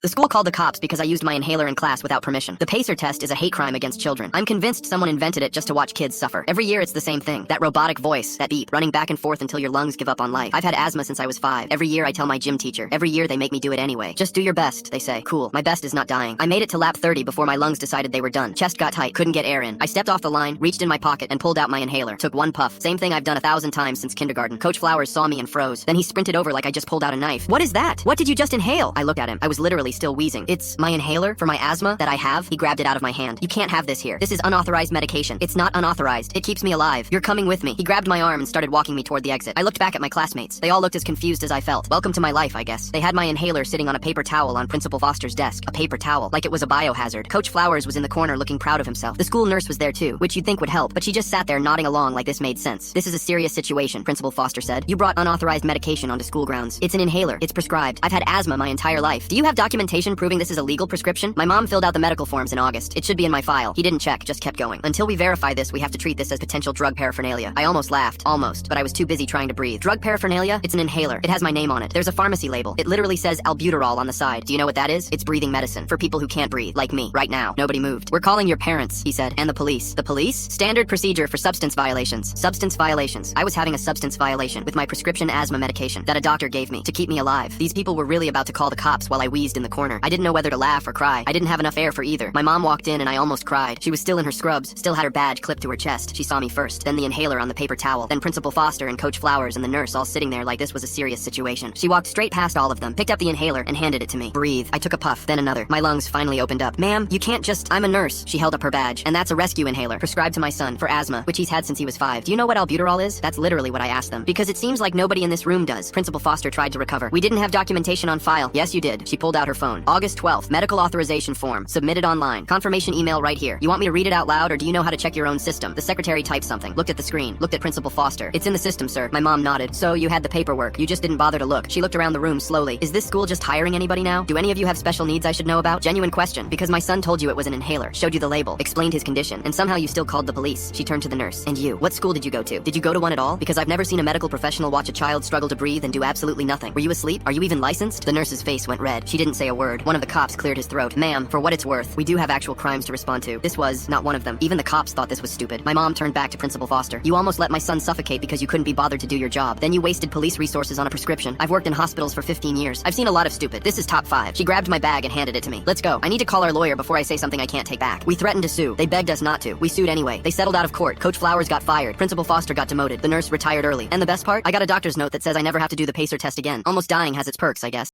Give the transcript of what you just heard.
The school called the cops because I used my inhaler in class without permission. The PACER test is a hate crime against children. I'm convinced someone invented it just to watch kids suffer. Every year it's the same thing. That robotic voice, that beep, running back and forth until your lungs give up on life. I've had asthma since I was 5. Every year I tell my gym teacher. Every year they make me do it anyway. Just do your best, they say. Cool. My best is not dying. I made it to lap 30 before my lungs decided they were done. Chest got tight, couldn't get air in. I stepped off the line, reached in my pocket, and pulled out my inhaler. Took one puff. Same thing I've done 1,000 times since kindergarten. Coach Flowers saw me and froze. Then he sprinted over like I just pulled out a knife. What is that? What did you just inhale? I looked at him. I was literally still wheezing. It's my inhaler for my asthma that I have. He grabbed it out of my hand. You can't have this here. This is unauthorized medication. It's not unauthorized. It keeps me alive. You're coming with me. He grabbed my arm and started walking me toward the exit. I looked back at my classmates. They all looked as confused as I felt. Welcome to my life, I guess. They had my inhaler sitting on a paper towel on Principal Foster's desk. A paper towel, like it was a biohazard. Coach Flowers was in the corner looking proud of himself. The school nurse was there too, which you'd think would help, but she just sat there nodding along like this made sense. This is a serious situation, Principal Foster said. You brought unauthorized medication onto school grounds. It's an inhaler. It's prescribed. I've had asthma my entire life. Do you have documentation proving this is a legal prescription? My mom filled out the medical forms in August. It should be in my file. He didn't check, just kept going. Until we verify this, we have to treat this as potential drug paraphernalia. I almost laughed. Almost. But I was too busy trying to breathe. Drug paraphernalia? It's an inhaler. It has my name on it. There's a pharmacy label. It literally says albuterol on the side. Do you know what that is? It's breathing medicine. For people who can't breathe. Like me. Right now. Nobody moved. We're calling your parents, he said. And the police. The police? Standard procedure for substance violations. Substance violations. I was having a substance violation with my prescription asthma medication that a doctor gave me to keep me alive. These people were really about to call the cops while I wheezed in the corner. I didn't know whether to laugh or cry. I didn't have enough air for either. My mom walked in and I almost cried. She was still in her scrubs, still had her badge clipped to her chest. She saw me first, then the inhaler on the paper towel, then Principal Foster and Coach Flowers and the nurse all sitting there like this was a serious situation. She walked straight past all of them, picked up the inhaler, and handed it to me. Breathe. I took a puff, then another. My lungs finally opened up. Ma'am, you can't just... I'm a nurse. She held up her badge. And that's a rescue inhaler, prescribed to my son for asthma, which he's had since he was 5. Do you know what albuterol is? That's literally what I asked them. Because it seems like nobody in this room does. Principal Foster tried to recover. We didn't have documentation on file. Yes, you did. She pulled out her phone. August 12th, medical authorization form, submitted online. Confirmation email right here. You want me to read it out loud, or do you know how to check your own system? The secretary typed something, looked at the screen, looked at Principal Foster. It's in the system, sir. My mom nodded. So you had the paperwork. You just didn't bother to look. She looked around the room slowly. Is this school just hiring anybody now? Do any of you have special needs I should know about? Genuine question. Because my son told you it was an inhaler, showed you the label, explained his condition, and somehow you still called the police. She turned to the nurse. And you, what school did you go to? Did you go to one at all? Because I've never seen a medical professional watch a child struggle to breathe and do absolutely nothing. Were you asleep? Are you even licensed? The nurse's face went red. She didn't say a word. One of the cops cleared his throat. Ma'am, for what it's worth, we do have actual crimes to respond to. This was not one of them. Even the cops thought this was stupid. My mom turned back to Principal Foster. You almost let my son suffocate because you couldn't be bothered to do your job. Then you wasted police resources on a prescription. I've worked in hospitals for 15 years. I've seen a lot of stupid. This is top 5. She grabbed my bag and handed it to me. Let's go. I need to call our lawyer before I say something I can't take back. We threatened to sue. They begged us not to. We sued anyway. They settled out of court. Coach Flowers got fired. Principal Foster got demoted. The nurse retired early. And the best part? I got a doctor's note that says I never have to do the PACER test again. Almost dying has its perks, I guess.